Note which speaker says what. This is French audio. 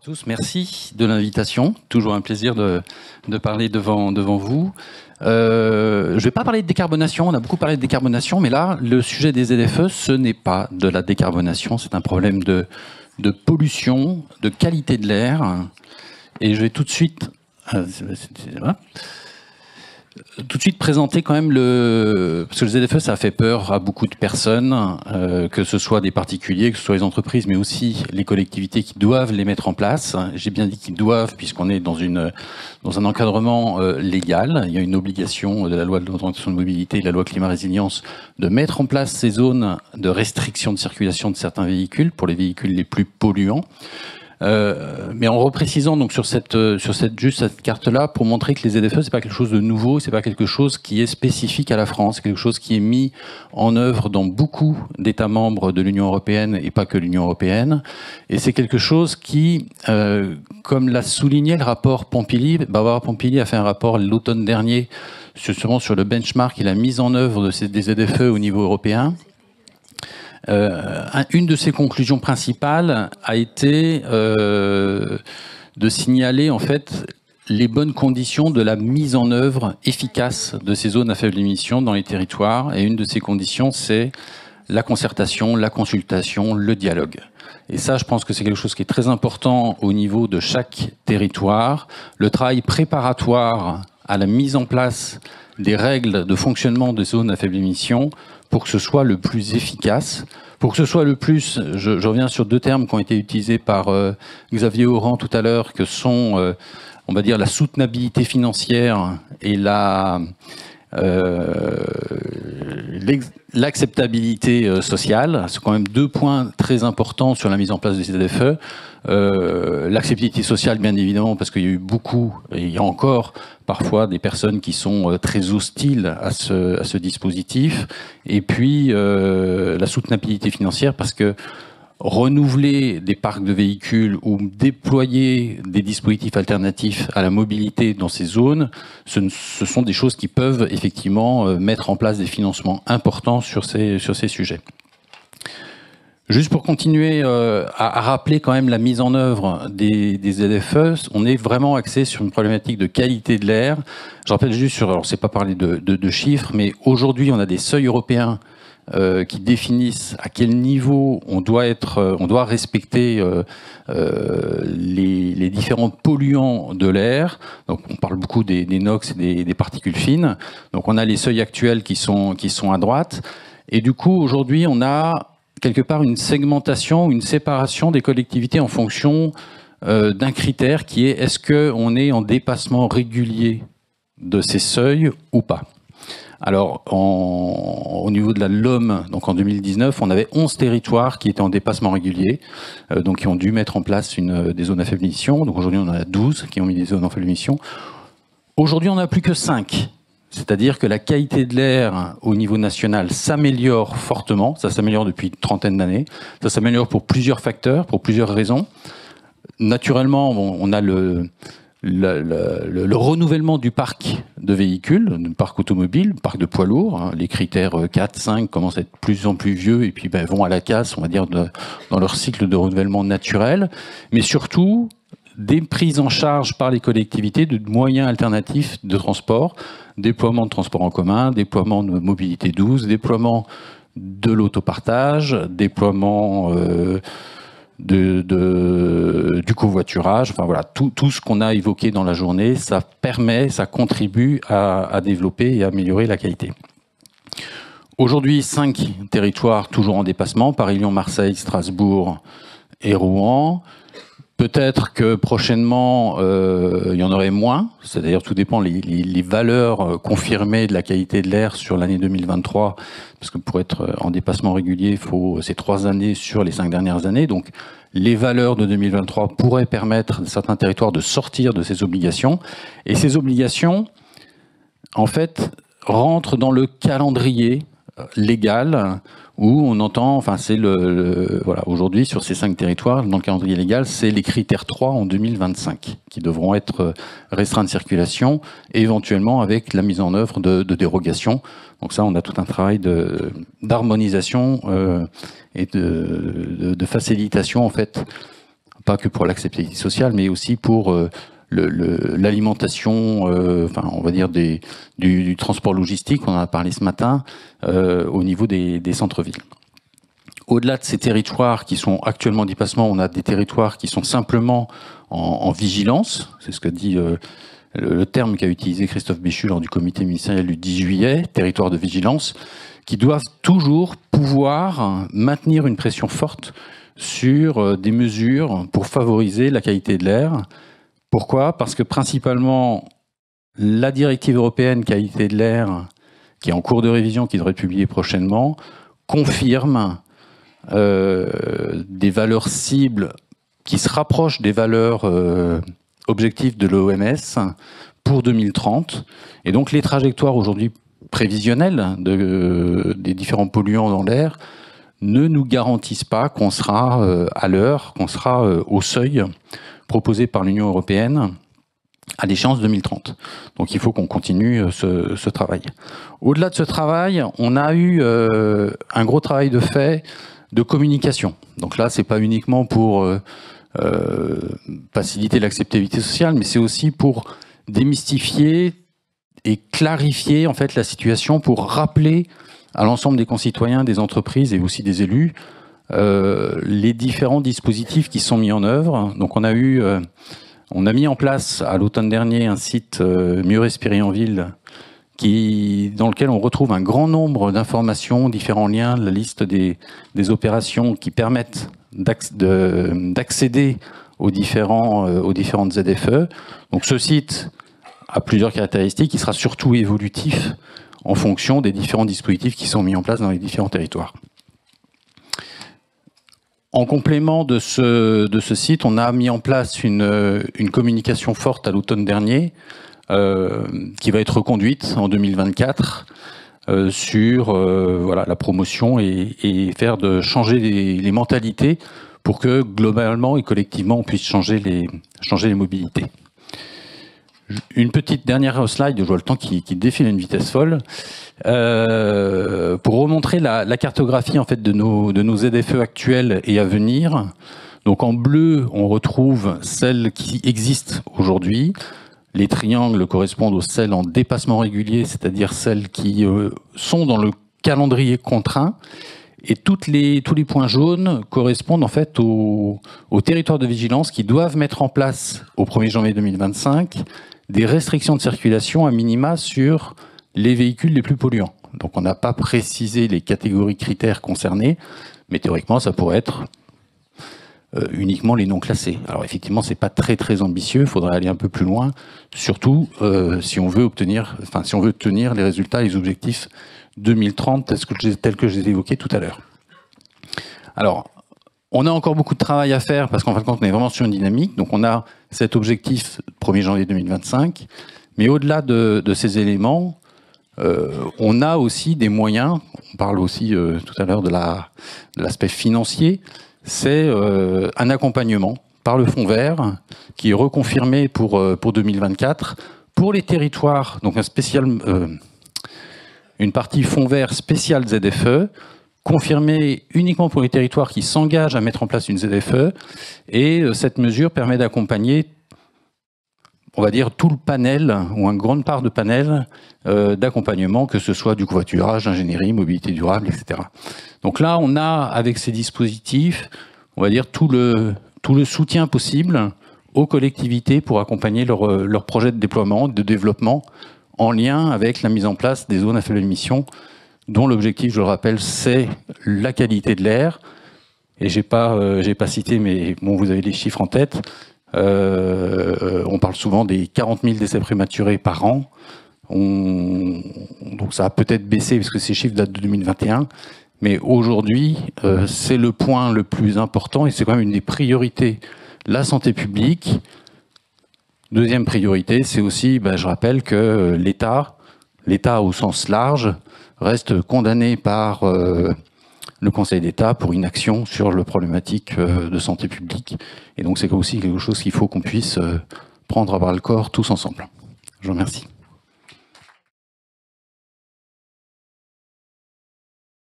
Speaker 1: tous, merci de l'invitation. Toujours un plaisir de parler devant vous. Je ne vais pas parler de décarbonation, on a beaucoup parlé de décarbonation, mais là, le sujet des ZFE, ce n'est pas de la décarbonation, c'est un problème de pollution, de qualité de l'air. Et je vais tout de suite présenter quand même parce que le ZFE, ça a fait peur à beaucoup de personnes, que ce soit des particuliers, que ce soit les entreprises, mais aussi les collectivités qui doivent les mettre en place. J'ai bien dit qu'ils doivent, puisqu'on est dans un encadrement légal. Il y a une obligation de la loi de l'orientation de mobilité et de la loi climat résilience de mettre en place ces zones de restriction de circulation de certains véhicules pour les véhicules les plus polluants. Mais en reprécisant donc sur cette carte-là, pour montrer que les ZFE, c'est pas quelque chose de nouveau, c'est pas quelque chose qui est spécifique à la France, c'est quelque chose qui est mis en œuvre dans beaucoup d'États membres de l'Union européenne et pas que l'Union européenne. Et c'est quelque chose qui, comme l'a souligné le rapport Pompili, Barbara Pompili a fait un rapport l'automne dernier justement sur le benchmark et la mise en œuvre des ZFE au niveau européen. Une de ses conclusions principales a été de signaler en fait les bonnes conditions de la mise en œuvre efficace de ces zones à faible émission dans les territoires. Et une de ces conditions, c'est la concertation, la consultation, le dialogue. Et ça, je pense que c'est quelque chose qui est très important au niveau de chaque territoire. Le travail préparatoire à la mise en place des règles de fonctionnement des zones à faible émission pour que ce soit le plus efficace, pour que ce soit le plus... Je reviens sur deux termes qui ont été utilisés par Xavier Oran tout à l'heure, que sont, on va dire, la soutenabilité financière et l'acceptabilité sociale. C'est quand même deux points très importants sur la mise en place des ZFE. L'acceptabilité sociale, bien évidemment, parce qu'il y a eu beaucoup, et il y a encore parfois des personnes qui sont très hostiles à ce dispositif. Et puis la soutenabilité financière, parce que renouveler des parcs de véhicules ou déployer des dispositifs alternatifs à la mobilité dans ces zones, ce sont des choses qui peuvent effectivement mettre en place des financements importants sur ces sujets. Juste pour continuer à rappeler quand même la mise en œuvre des ZFE, on est vraiment axé sur une problématique de qualité de l'air. Je rappelle juste alors c'est pas parler de chiffres, mais aujourd'hui on a des seuils européens qui définissent à quel niveau on doit respecter les différents polluants de l'air. Donc on parle beaucoup des NOx et des particules fines. Donc on a les seuils actuels qui sont à droite. Et du coup aujourd'hui on a quelque part une segmentation, une séparation des collectivités en fonction d'un critère qui est est-ce qu'on est en dépassement régulier de ces seuils ou pas. Alors, au niveau de la LOM, donc en 2019, on avait 11 territoires qui étaient en dépassement régulier, donc qui ont dû mettre en place des zones à faible émission. Donc aujourd'hui, on en a 12 qui ont mis des zones à faible émission. Aujourd'hui, on n'a plus que 5. C'est-à-dire que la qualité de l'air au niveau national s'améliore fortement. Ça s'améliore depuis une trentaine d'années. Ça s'améliore pour plusieurs facteurs, pour plusieurs raisons. Naturellement, on a le renouvellement du parc de véhicules, du parc automobile, parc de poids lourds. Les critères 4, 5 commencent à être de plus en plus vieux et puis vont à la casse, on va dire, dans leur cycle de renouvellement naturel. Mais surtout, des prises en charge par les collectivités de moyens alternatifs de transport, déploiement de transport en commun, déploiement de mobilité douce, déploiement de l'autopartage, déploiement du covoiturage, enfin voilà, tout ce qu'on a évoqué dans la journée, ça contribue à développer et à améliorer la qualité. Aujourd'hui, 5 territoires toujours en dépassement, Paris, Lyon, Marseille, Strasbourg et Rouen. Peut-être que prochainement, il y en aurait moins. C'est-à-dire, tout dépend les valeurs confirmées de la qualité de l'air sur l'année 2023. Parce que pour être en dépassement régulier, il faut ces 3 années sur les 5 dernières années. Donc, les valeurs de 2023 pourraient permettre à certains territoires de sortir de ces obligations. Et ces obligations, en fait, rentrent dans le calendrier légal où on entend, enfin c'est voilà, aujourd'hui sur ces 5 territoires, dans le calendrier légal, c'est les critères 3 en 2025 qui devront être restreints de circulation, éventuellement avec la mise en œuvre de dérogations. Donc ça, on a tout un travail d'harmonisation et de facilitation en fait pas que pour l'acceptabilité sociale, mais aussi pour l'alimentation, enfin, on va dire du transport logistique, on en a parlé ce matin, au niveau des centres-villes. Au-delà de ces territoires qui sont actuellement en déplacement, on a des territoires qui sont simplement en vigilance, c'est ce que dit le terme qu'a utilisé Christophe Béchu lors du comité ministériel du 10 juillet, territoire de vigilance, qui doivent toujours pouvoir maintenir une pression forte sur des mesures pour favoriser la qualité de l'air. Pourquoi? Parce que principalement, la directive européenne qualité de l'air, qui est en cours de révision, qui devrait être publiée prochainement, confirme des valeurs cibles qui se rapprochent des valeurs objectifs de l'OMS pour 2030. Et donc les trajectoires aujourd'hui prévisionnelles des différents polluants dans l'air ne nous garantissent pas qu'on sera à l'heure, qu'on sera au seuil proposé par l'Union européenne à l'échéance 2030. Donc il faut qu'on continue ce travail. Au-delà de ce travail, on a eu un gros travail de fait de communication. Donc là, c'est pas uniquement pour faciliter l'acceptabilité sociale, mais c'est aussi pour démystifier et clarifier en fait la situation, pour rappeler à l'ensemble des concitoyens, des entreprises et aussi des élus les différents dispositifs qui sont mis en œuvre. Donc on a mis en place à l'automne dernier un site Mieux respirer en ville, dans lequel on retrouve un grand nombre d'informations, différents liens, la liste des opérations qui permettent d'accéder aux différentes ZFE. Donc ce site a plusieurs caractéristiques, il sera surtout évolutif en fonction des différents dispositifs qui sont mis en place dans les différents territoires. En complément de ce site, on a mis en place une communication forte à l'automne dernier, qui va être reconduite en 2024 sur voilà, la promotion et faire changer les mentalités pour que globalement et collectivement on puisse changer les mobilités. Une petite dernière slide, je vois le temps qui défile à une vitesse folle, pour remontrer la cartographie en fait de nos ZFE actuels et à venir. Donc en bleu, on retrouve celles qui existent aujourd'hui. Les triangles correspondent aux celles en dépassement régulier, c'est-à-dire celles qui sont dans le calendrier contraint. Et tous les points jaunes correspondent en fait aux territoires de vigilance qui doivent mettre en place au 1er janvier 2025 des restrictions de circulation à minima sur les véhicules les plus polluants. Donc on n'a pas précisé les catégories critères concernées, mais théoriquement ça pourrait être uniquement les non classés. Alors effectivement, c'est pas très ambitieux, il faudrait aller un peu plus loin, surtout si on veut obtenir les résultats et les objectifs 2030 tels que je les ai évoqués tout à l'heure. Alors, on a encore beaucoup de travail à faire parce qu'en fin de compte, on est vraiment sur une dynamique. Donc on a cet objectif 1er janvier 2025, mais au-delà de ces éléments, on a aussi des moyens. On parle aussi tout à l'heure de l'aspect financier. C'est un accompagnement par le Fonds vert qui est reconfirmé pour 2024 pour les territoires. Donc une partie Fonds vert spécial ZFE confirmée uniquement pour les territoires qui s'engagent à mettre en place une ZFE. Et cette mesure permet d'accompagner, on va dire, tout le panel ou une grande part de panel d'accompagnement, que ce soit du covoiturage, ingénierie, mobilité durable, etc. Donc là, on a, avec ces dispositifs, on va dire, tout le soutien possible aux collectivités pour accompagner leur projet de déploiement, de développement, en lien avec la mise en place des zones à faible émission, dont l'objectif, je le rappelle, c'est la qualité de l'air. Et j'ai pas cité, mais bon, vous avez les chiffres en tête. On parle souvent des 40 000 décès prématurés par an. Donc ça a peut-être baissé parce que ces chiffres datent de 2021. Mais aujourd'hui, c'est le point le plus important et c'est quand même une des priorités. La santé publique. Deuxième priorité, c'est aussi, je rappelle que l'État au sens large, reste condamné par le Conseil d'État pour inaction sur le problématique de santé publique. Et donc c'est aussi quelque chose qu'il faut qu'on puisse prendre à bras le corps tous ensemble. Je vous remercie.